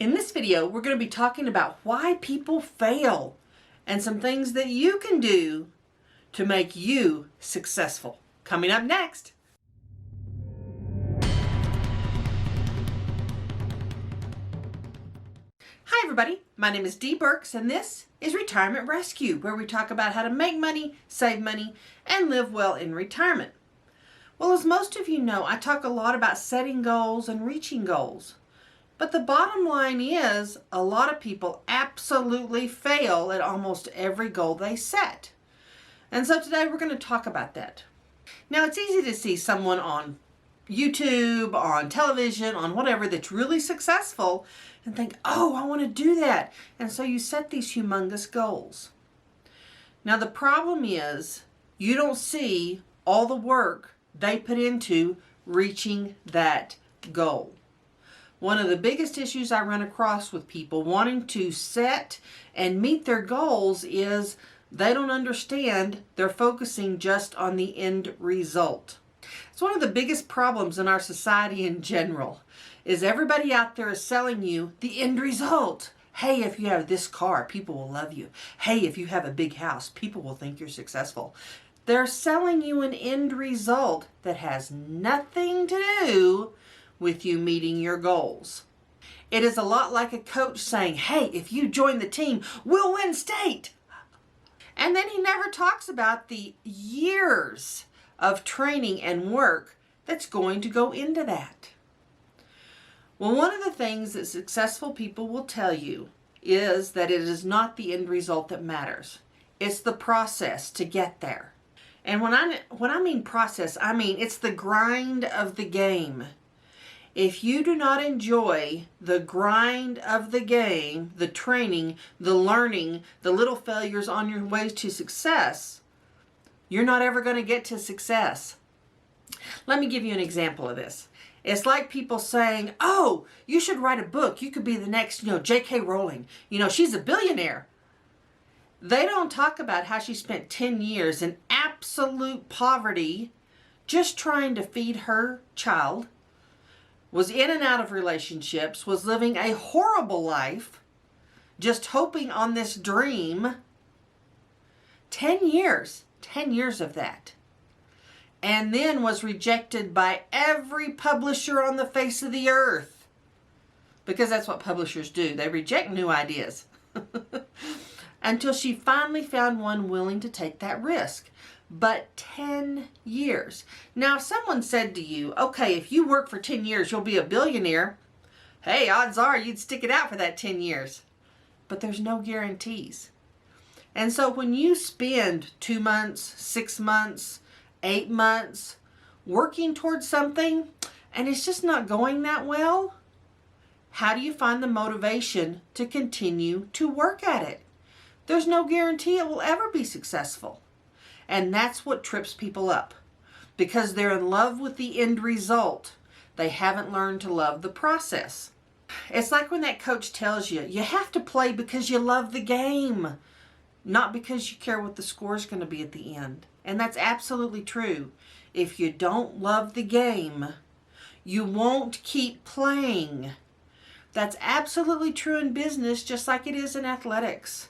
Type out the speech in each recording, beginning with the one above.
In this video, we're going to be talking about why people fail and some things that you can do to make you successful. Coming up next. Hi everybody, my name is Dee Burks and this is Retirement Rescue, where we talk about how to make money, save money, and live well in retirement. Well, as most of you know, I talk a lot about setting goals and reaching goals. But the bottom line is, a lot of people absolutely fail at almost every goal they set. And so today we're going to talk about that. Now, it's easy to see someone on YouTube, on television, on whatever that's really successful and think, oh, I want to do that. And so you set these humongous goals. Now, the problem is you don't see all the work they put into reaching that goal. One of the biggest issues I run across with people wanting to set and meet their goals is they don't understand they're focusing just on the end result. It's one of the biggest problems in our society in general, is everybody out there is selling you the end result. Hey, if you have this car, people will love you. Hey, if you have a big house, people will think you're successful. They're selling you an end result that has nothing to do with you meeting your goals. It is a lot like a coach saying, hey, if you join the team, we'll win state. And then he never talks about the years of training and work that's going to go into that. Well, one of the things that successful people will tell you is that it is not the end result that matters. It's the process to get there. And when I mean process, I mean it's the grind of the game. If you do not enjoy the grind of the game, the training, the learning, the little failures on your way to success, you're not ever going to get to success. Let me give you an example of this. It's like people saying, oh, you should write a book. You could be the next, J.K. Rowling. She's a billionaire. They don't talk about how she spent 10 years in absolute poverty just trying to feed her child, was in and out of relationships, was living a horrible life, just hoping on this dream. 10 years of that. And then was rejected by every publisher on the face of the earth. Because that's what publishers do. They reject new ideas. Until she finally found one willing to take that risk. But 10 years. Now, if someone said to you, okay, if you work for 10 years, you'll be a billionaire. Hey, odds are you'd stick it out for that 10 years. But there's no guarantees. And so when you spend 2 months, 6 months, 8 months working towards something and it's just not going that well, how do you find the motivation to continue to work at it? There's no guarantee it will ever be successful. And that's what trips people up, because they're in love with the end result. They haven't learned to love the process. It's like when that coach tells you, you have to play because you love the game, not because you care what the score is going to be at the end. And that's absolutely true. If you don't love the game, you won't keep playing. That's absolutely true in business, just like it is in athletics.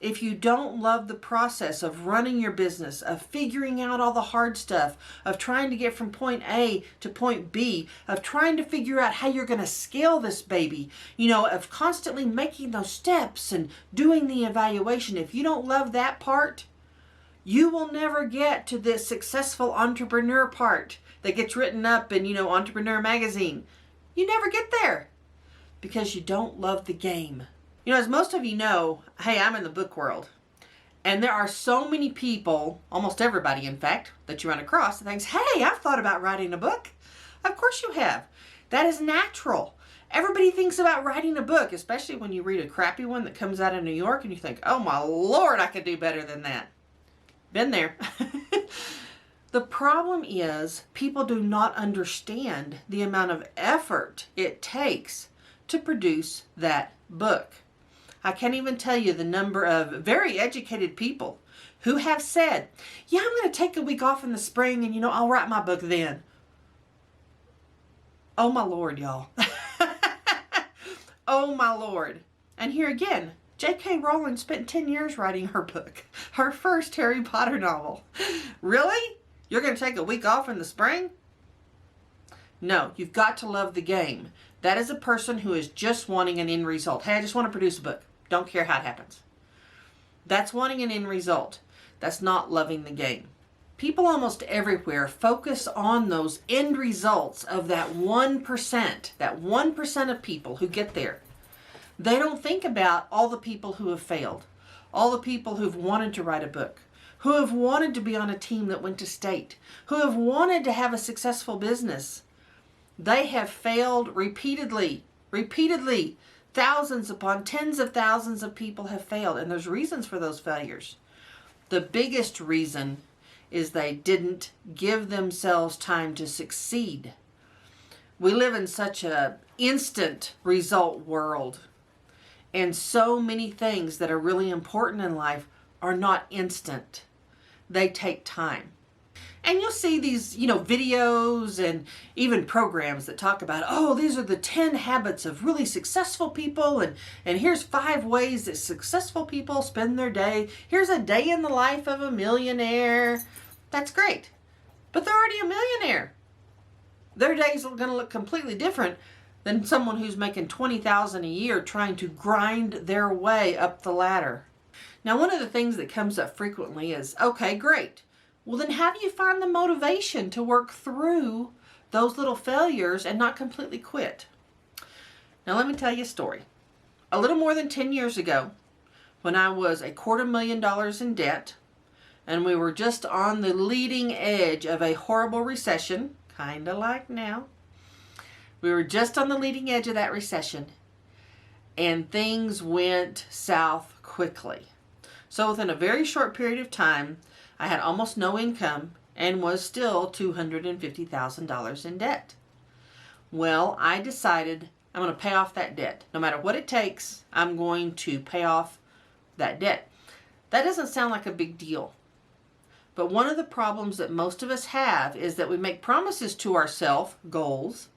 If you don't love the process of running your business, of figuring out all the hard stuff, of trying to get from point A to point B, of trying to figure out how you're going to scale this baby, of constantly making those steps and doing the evaluation, if you don't love that part, you will never get to the successful entrepreneur part that gets written up in, Entrepreneur Magazine. You never get there because you don't love the game. As most of you know, hey, I'm in the book world. And there are so many people, almost everybody in fact, that you run across that thinks, hey, I've thought about writing a book. Of course you have. That is natural. Everybody thinks about writing a book, especially when you read a crappy one that comes out of New York and you think, oh my Lord, I could do better than that. Been there. The problem is people do not understand the amount of effort it takes to produce that book. I can't even tell you the number of very educated people who have said, yeah, I'm going to take a week off in the spring and, I'll write my book then. Oh my Lord, y'all. Oh my Lord. And here again, J.K. Rowling spent 10 years writing her book, her first Harry Potter novel. Really? You're going to take a week off in the spring? No, you've got to love the game. That is a person who is just wanting an end result. Hey, I just want to produce a book. Don't care how it happens. That's wanting an end result. That's not loving the game. People almost everywhere focus on those end results of that 1% of people who get there. They don't think about all the people who have failed, all the people who've wanted to write a book, who have wanted to be on a team that went to state, who have wanted to have a successful business. They have failed repeatedly. Thousands upon tens of thousands of people have failed, and there's reasons for those failures. The biggest reason is they didn't give themselves time to succeed. We live in such an instant result world, and so many things that are really important in life are not instant. They take time. And you'll see these, videos and even programs that talk about, oh, these are the 10 habits of really successful people. And here's 5 ways that successful people spend their day. Here's a day in the life of a millionaire. That's great. But they're already a millionaire. Their days are going to look completely different than someone who's making $20,000 a year trying to grind their way up the ladder. Now, one of the things that comes up frequently is, okay, great. Well, then how do you find the motivation to work through those little failures and not completely quit? Now, let me tell you a story. A little more than 10 years ago, when I was $250,000 in debt, and we were just on the leading edge of a horrible recession, kind of like now. We were just on the leading edge of that recession, and things went south quickly. So within a very short period of time, I had almost no income and was still $250,000 in debt. Well, I decided I'm going to pay off that debt. No matter what it takes, I'm going to pay off that debt. That doesn't sound like a big deal. But one of the problems that most of us have is that we make promises to ourselves, goals,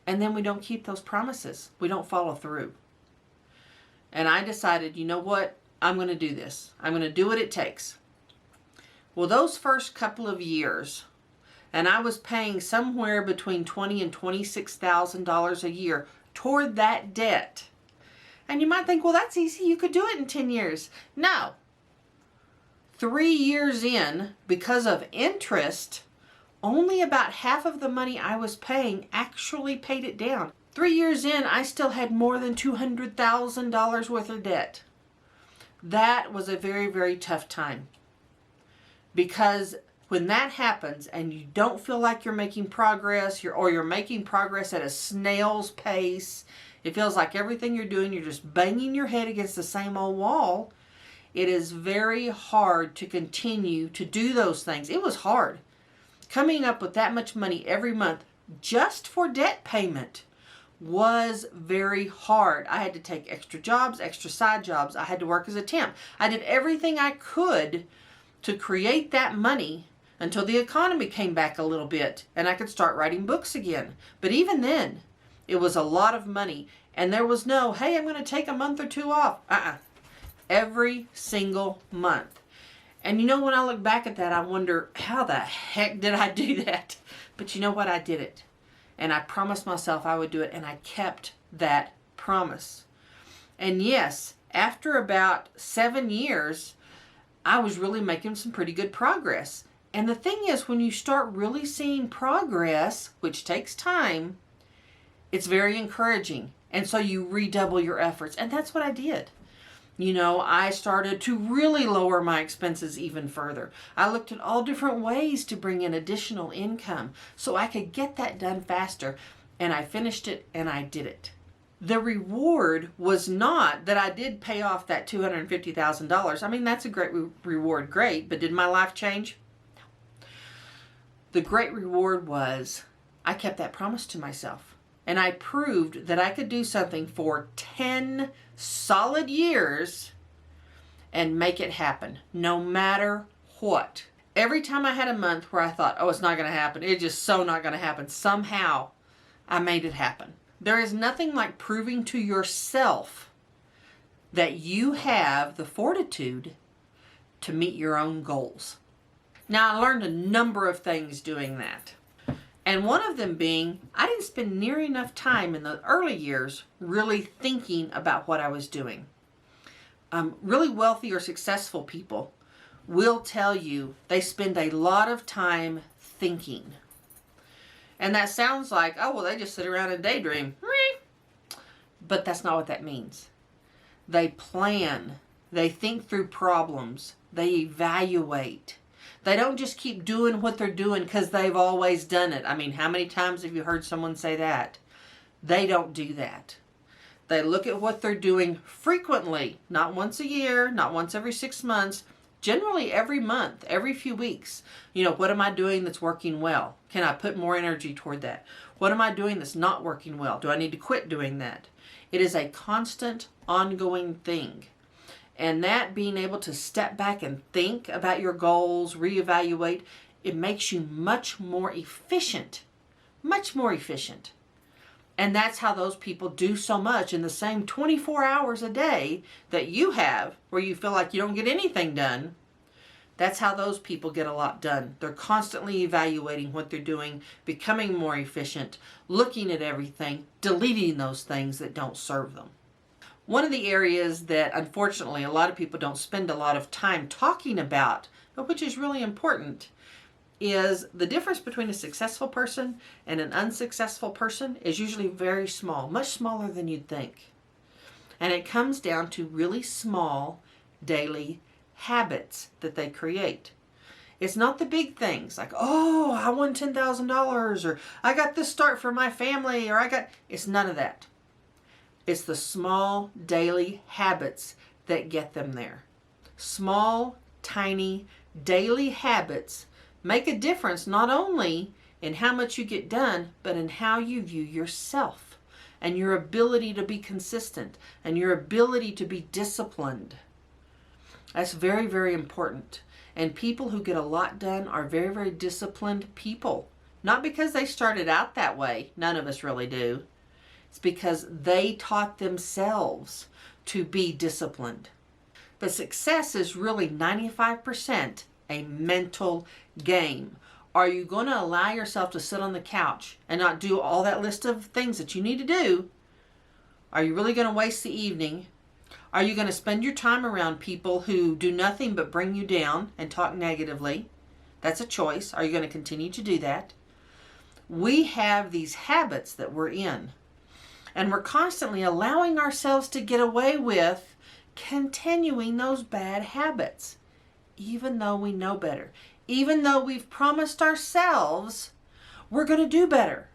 and then we don't keep those promises. We don't follow through. And I decided, you know what? I'm going to do this. I'm going to do what it takes. Well, those first couple of years, and I was paying somewhere between $20,000 and $26,000 a year toward that debt. And you might think, well, that's easy. You could do it in 10 years. No. 3 years in, because of interest, only about half of the money I was paying actually paid it down. 3 years in, I still had more than $200,000 worth of debt. That was a very, very tough time. Because when that happens and you don't feel like you're making progress, you're making progress at a snail's pace, it feels like everything you're doing, you're just banging your head against the same old wall, it is very hard to continue to do those things. It was hard. Coming up with that much money every month just for debt payment was very hard. I had to take extra jobs, extra side jobs. I had to work as a temp. I did everything I could to create that money until the economy came back a little bit and I could start writing books again. But even then, it was a lot of money, and there was no, hey, I'm going to take a month or two off. Every single month. And when I look back at that, I wonder, how the heck did I do that? But you know what? I did it. And I promised myself I would do it, and I kept that promise. And yes, after about 7 years, I was really making some pretty good progress. And the thing is, when you start really seeing progress, which takes time, it's very encouraging. And so you redouble your efforts. And that's what I did. I started to really lower my expenses even further. I looked at all different ways to bring in additional income so I could get that done faster. And I finished it, and I did it. The reward was not that I did pay off that $250,000. I mean, that's a great reward, great, but did my life change? No. The great reward was I kept that promise to myself. And I proved that I could do something for 10 solid years and make it happen, no matter what. Every time I had a month where I thought, oh, it's not going to happen, it's just so not going to happen, somehow I made it happen. There is nothing like proving to yourself that you have the fortitude to meet your own goals. Now, I learned a number of things doing that. And one of them being, I didn't spend near enough time in the early years really thinking about what I was doing. Really wealthy or successful people will tell you they spend a lot of time thinking. And that sounds like, oh, well, they just sit around and daydream. But that's not what that means. They plan. They think through problems. They evaluate. They don't just keep doing what they're doing because they've always done it. I mean, how many times have you heard someone say that? They don't do that. They look at what they're doing frequently, not once a year, not once every 6 months, generally every month, every few weeks. You know, what am I doing that's working well? Can I put more energy toward that? What am I doing that's not working well? Do I need to quit doing that? It is a constant, ongoing thing. And that being able to step back and think about your goals, reevaluate, it makes you much more efficient. Much more efficient. And that's how those people do so much in the same 24 hours a day that you have, where you feel like you don't get anything done. That's how those people get a lot done. They're constantly evaluating what they're doing, becoming more efficient, looking at everything, deleting those things that don't serve them. One of the areas that unfortunately a lot of people don't spend a lot of time talking about, but which is really important, is the difference between a successful person and an unsuccessful person is usually very small, much smaller than you'd think. And it comes down to really small daily habits that they create. It's not the big things like, oh, I won $10,000 or I got this start for my family or it's none of that. It's the small daily habits that get them there. Small, tiny, daily habits make a difference not only in how much you get done, but in how you view yourself and your ability to be consistent and your ability to be disciplined. That's very, very important. And people who get a lot done are very, very disciplined people. Not because they started out that way. None of us really do. It's because they taught themselves to be disciplined. But success is really 95% a mental game. Are you going to allow yourself to sit on the couch and not do all that list of things that you need to do? Are you really going to waste the evening? Are you going to spend your time around people who do nothing but bring you down and talk negatively? That's a choice. Are you going to continue to do that? We have these habits that we're in. And we're constantly allowing ourselves to get away with continuing those bad habits, even though we know better, even though we've promised ourselves we're going to do better.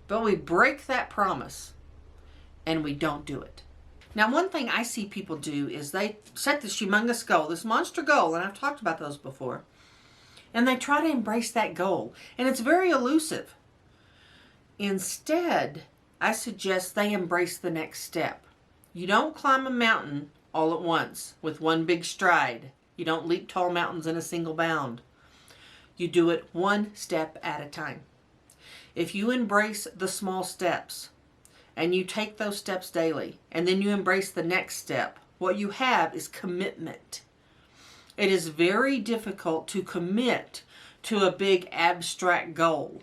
But we break that promise and we don't do it. Now, one thing I see people do is they set this humongous goal, this monster goal, and I've talked about those before, and they try to embrace that goal, and it's very elusive. Instead, I suggest they embrace the next step. You don't climb a mountain all at once with one big stride. You don't leap tall mountains in a single bound. You do it one step at a time. If you embrace the small steps and you take those steps daily and then you embrace the next step, what you have is commitment. It is very difficult to commit to a big abstract goal.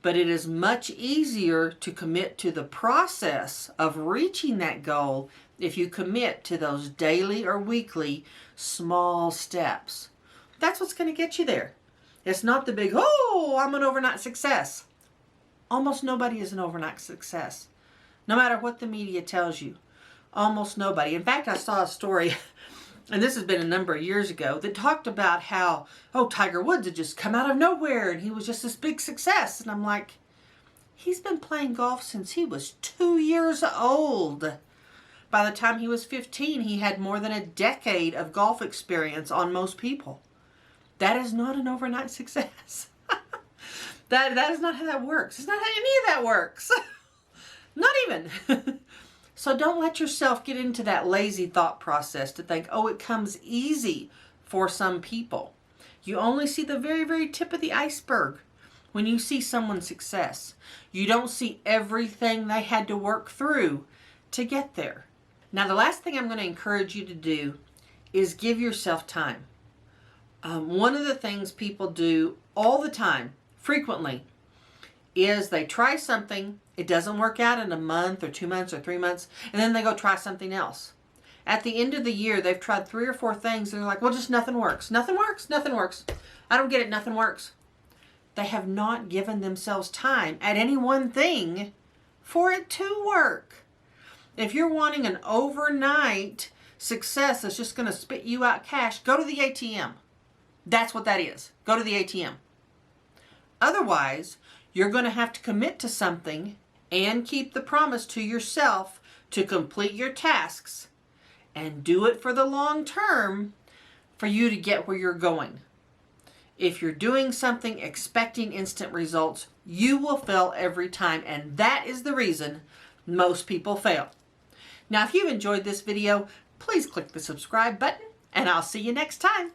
But it is much easier to commit to the process of reaching that goal if you commit to those daily or weekly small steps. That's what's going to get you there. It's not the big, oh, I'm an overnight success. Almost nobody is an overnight success. No matter what the media tells you. Almost nobody. In fact, I saw a story, and this has been a number of years ago, that talked about how, Tiger Woods had just come out of nowhere and he was just this big success. And I'm like, he's been playing golf since he was 2 years old. By the time he was 15, he had more than a decade of golf experience on most people. That is not an overnight success. That is not how that works. It's not how any of that works. Not even. So don't let yourself get into that lazy thought process to think, it comes easy for some people. You only see the very, very tip of the iceberg. when you see someone's success. You don't see everything they had to work through to get there. Now, the last thing I'm going to encourage you to do is give yourself time. One of the things people do all the time, frequently, is they try something, it doesn't work out in a month or 2 months or 3 months, and then they go try something else. At the end of the year, they've tried 3 or 4 things, and they're like, well, just nothing works. Nothing works. Nothing works. I don't get it. Nothing works. They have not given themselves time at any one thing for it to work. If you're wanting an overnight success that's just going to spit you out cash, go to the ATM. That's what that is. Go to the ATM. Otherwise, you're going to have to commit to something and keep the promise to yourself to complete your tasks and do it for the long term for you to get where you're going. If you're doing something expecting instant results, you will fail every time, and that is the reason most people fail. Now, if you've enjoyed this video, please click the subscribe button, and I'll see you next time.